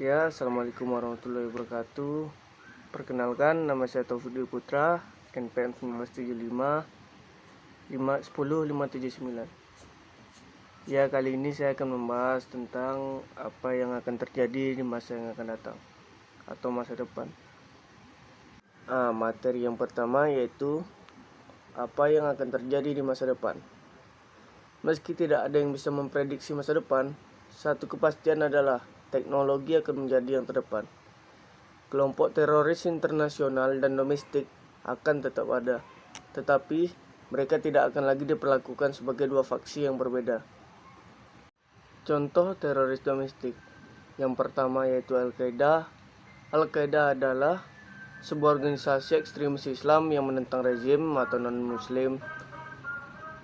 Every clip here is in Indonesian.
Ya, Assalamualaikum warahmatullahi wabarakatuh. Perkenalkan, nama saya Taufik Dwi Putra, NPM 1975 579. Ya, kali ini saya akan membahas tentang apa yang akan terjadi di masa yang akan datang atau masa depan. Materi yang pertama yaitu apa yang akan terjadi di masa depan. Meski tidak ada yang bisa memprediksi masa depan, satu kepastian adalah teknologi akan menjadi yang terdepan. Kelompok teroris internasional dan domestik akan tetap ada, tetapi mereka tidak akan lagi diperlakukan sebagai dua faksi yang berbeda. Contoh teroris domestik yang pertama yaitu Al-Qaeda. Al-Qaeda adalah sebuah organisasi ekstremis Islam yang menentang rezim atau non-muslim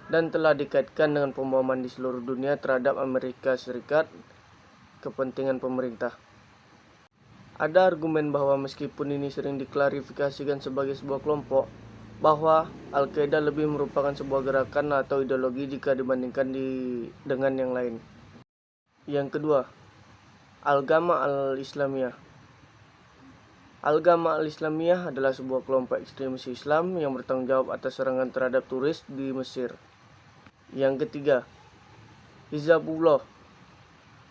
dan telah dikaitkan dengan pemboman di seluruh dunia terhadap Amerika Serikat, kepentingan pemerintah. Ada argumen bahwa meskipun ini sering diklarifikasikan sebagai sebuah kelompok, bahwa Al-Qaeda lebih merupakan sebuah gerakan atau ideologi jika dibandingkan dengan yang lain. Yang kedua, Al-Gama Al-Islamiyah. Al-Gama Al-Islamiyah adalah sebuah kelompok ekstremis Islam yang bertanggung jawab atas serangan terhadap turis di Mesir. Yang ketiga, Hizbullah.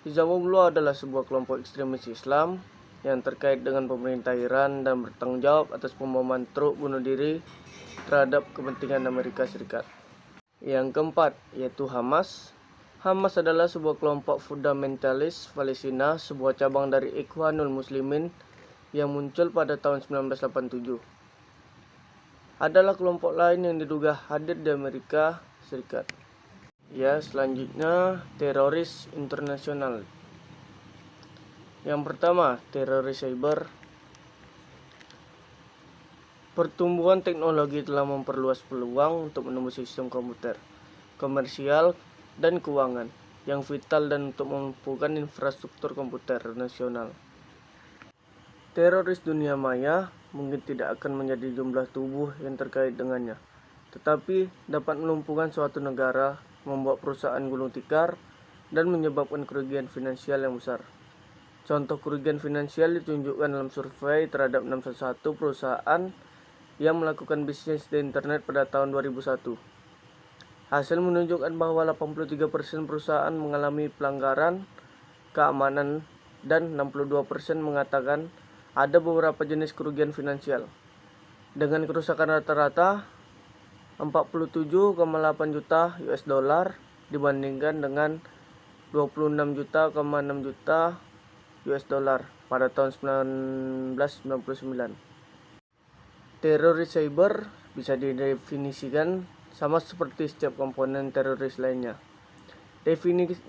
Hizbullah adalah sebuah kelompok ekstremis Islam yang terkait dengan pemerintah Iran dan bertanggung jawab atas pemboman truk bunuh diri terhadap kepentingan Amerika Serikat. Yang keempat, yaitu Hamas. Hamas adalah sebuah kelompok fundamentalis Palestina, sebuah cabang dari Ikhwanul Muslimin yang muncul pada tahun 1987. Adalah kelompok lain yang diduga hadir di Amerika Serikat. Ya, selanjutnya teroris internasional. Yang pertama, teroris cyber. Pertumbuhan teknologi telah memperluas peluang untuk menembus sistem komputer, komersial, dan keuangan yang vital dan untuk memampukan infrastruktur komputer nasional. Teroris dunia maya mungkin tidak akan menjadi jumlah tubuh yang terkait dengannya, tetapi dapat melumpuhkan suatu negara, membuat perusahaan gulung tikar, dan menyebabkan kerugian finansial yang besar. Contoh kerugian finansial ditunjukkan dalam survei terhadap 61 perusahaan yang melakukan bisnis di internet pada tahun 2001. Hasil menunjukkan bahwa 83% perusahaan mengalami pelanggaran keamanan dan 62% mengatakan ada beberapa jenis kerugian finansial. Dengan kerusakan rata-rata 47,8 juta US dollar dibandingkan dengan 26,6 juta US dollar pada tahun 1999. Teroris cyber bisa didefinisikan sama seperti setiap komponen teroris lainnya.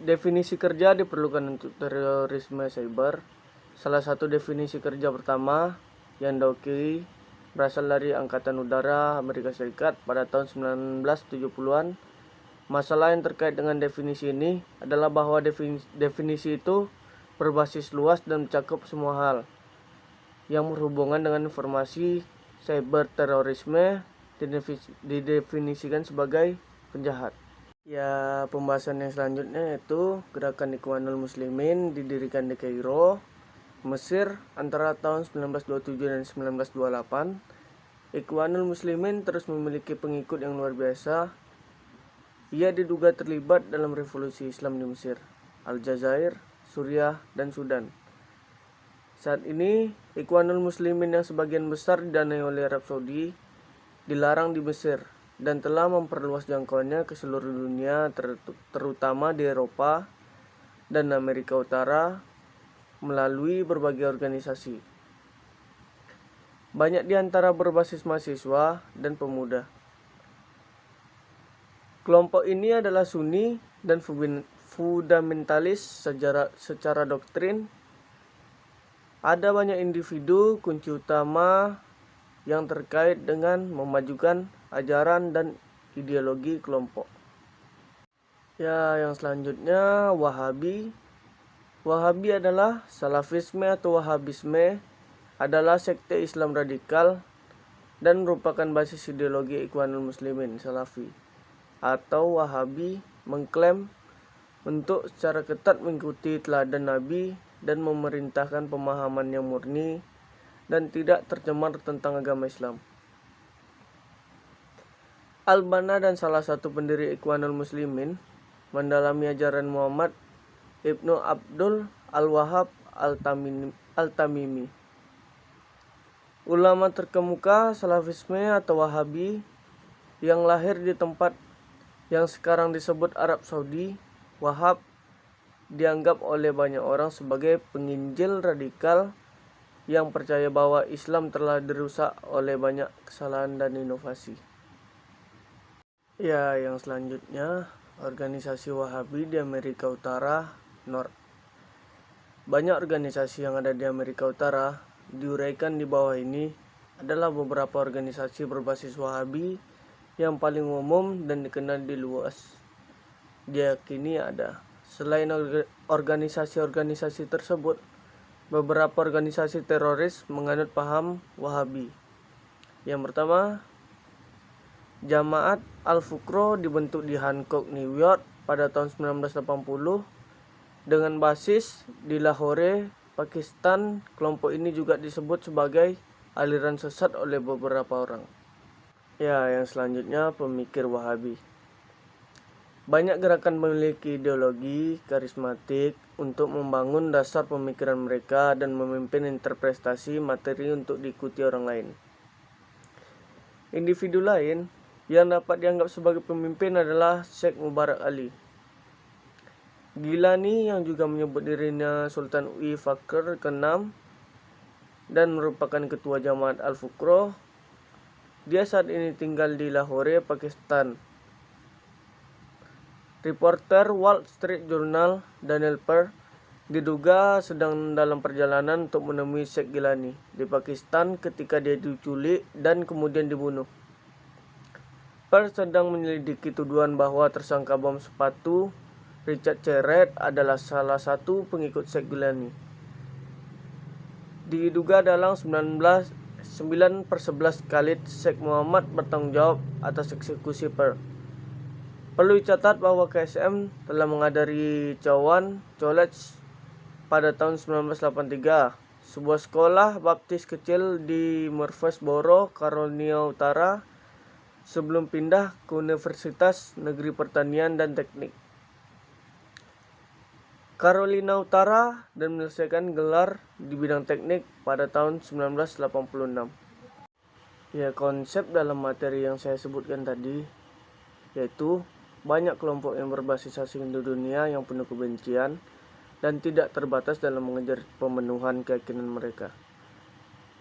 Definisi kerja diperlukan untuk terorisme cyber. Salah satu definisi kerja pertama yang diakui berasal dari Angkatan Udara Amerika Serikat pada tahun 1970-an. Masalah yang terkait dengan definisi ini adalah bahwa definisi itu berbasis luas dan mencakup semua hal yang berhubungan dengan informasi. Cyber terorisme didefinisikan sebagai penjahat. Ya, pembahasan yang selanjutnya yaitu Gerakan Ikhwanul Muslimin didirikan di Kairo, Mesir antara tahun 1927 dan 1928. Ikhwanul Muslimin terus memiliki pengikut yang luar biasa. Ia diduga terlibat dalam revolusi Islam di Mesir, Aljazair, Suriah, dan Sudan. Saat ini, Ikhwanul Muslimin yang sebagian besar didanai oleh Arab Saudi dilarang di Mesir dan telah memperluas jangkauannya ke seluruh dunia, terutama di Eropa dan Amerika Utara melalui berbagai organisasi. Banyak di antara berbasis mahasiswa dan pemuda. Kelompok ini adalah Sunni dan fundamentalis secara doktrin. Ada banyak individu kunci utama yang terkait dengan memajukan ajaran dan ideologi kelompok. Ya, yang selanjutnya Wahabi. Wahabi adalah Salafisme atau Wahabisme adalah sekte Islam radikal dan merupakan basis ideologi Ikhwanul Muslimin Salafi atau Wahabi mengklaim untuk secara ketat mengikuti teladan Nabi dan memerintahkan pemahaman yang murni dan tidak tercemar tentang agama Islam. Al-Banna dan salah satu pendiri Ikhwanul Muslimin mendalami ajaran Muhammad Ibnu Abdul Al-Wahhab Al-Tamimi, ulama terkemuka Salafisme atau Wahabi yang lahir di tempat yang sekarang disebut Arab Saudi. Wahhab dianggap oleh banyak orang sebagai penginjil radikal yang percaya bahwa Islam telah dirusak oleh banyak kesalahan dan inovasi. Ya, yang selanjutnya, organisasi Wahabi di Amerika Utara, NOR. Banyak organisasi yang ada di Amerika Utara, diuraikan di bawah ini, adalah beberapa organisasi berbasis Wahabi yang paling umum dan dikenal di luas. Diyakini ada. Selain organisasi-organisasi tersebut, beberapa organisasi teroris menganut paham Wahabi. Yang pertama, Jamaat Al-Fuqra dibentuk di Hancock, New York pada tahun 1980 dengan basis di Lahore, Pakistan. Kelompok ini juga disebut sebagai aliran sesat oleh beberapa orang. Ya, yang selanjutnya pemikir Wahabi. Banyak gerakan memiliki ideologi karismatik untuk membangun dasar pemikiran mereka dan memimpin interpretasi materi untuk diikuti orang lain. Individu lain yang dapat dianggap sebagai pemimpin adalah Syekh Mubarak Ali. Gilani yang juga menyebut dirinya Sultan UI Fakr ke-6 dan merupakan ketua Jamaat Al-Fuqra. Dia saat ini tinggal di Lahore, Pakistan. Reporter Wall Street Journal Daniel Pearl diduga sedang dalam perjalanan untuk menemui Syekh Gilani di Pakistan ketika dia diculik dan kemudian dibunuh. Pearl sedang menyelidiki tuduhan bahwa tersangka bom sepatu Richard Cheret adalah salah satu pengikut Syekh Gilani. Diduga dalam 9/11 Khalid Sheikh Muhammad bertanggung jawab atas eksekusi Pearl. Perlu dicatat bahwa KSM telah menghadiri Chowan College pada tahun 1983, sebuah sekolah baptis kecil di Murfreesboro, Carolina Utara, sebelum pindah ke Universitas Negeri Pertanian dan Teknik Carolina Utara dan menyelesaikan gelar di bidang teknik pada tahun 1986. Ya, konsep dalam materi yang saya sebutkan tadi yaitu banyak kelompok yang berbasis asing di dunia yang penuh kebencian dan tidak terbatas dalam mengejar pemenuhan keyakinan mereka.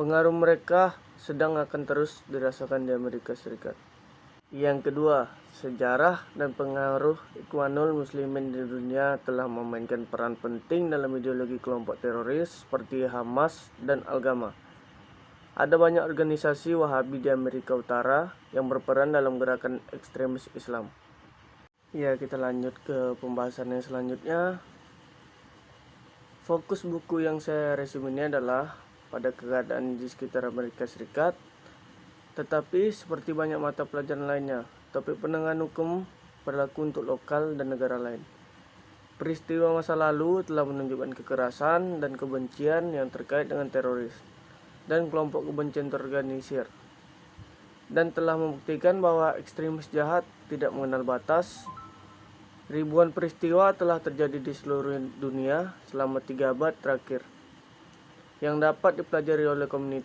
Pengaruh mereka sedang akan terus dirasakan di Amerika Serikat. Yang kedua, sejarah dan pengaruh Ikhwanul Muslimin di dunia telah memainkan peran penting dalam ideologi kelompok teroris seperti Hamas dan Al-Gama. Ada banyak organisasi Wahabi di Amerika Utara yang berperan dalam gerakan ekstremis Islam. Ya, kita lanjut ke pembahasan yang selanjutnya. Fokus buku yang saya resume ini adalah pada keadaan di sekitar Amerika Serikat. Tetapi seperti banyak mata pelajaran lainnya, topik penanganan hukum berlaku untuk lokal dan negara lain. Peristiwa masa lalu telah menunjukkan kekerasan dan kebencian yang terkait dengan teroris dan kelompok kebencian terorganisir, dan telah membuktikan bahwa ekstremis jahat tidak mengenal batas. Ribuan peristiwa telah terjadi di seluruh dunia selama 3 abad terakhir yang dapat dipelajari oleh komunitas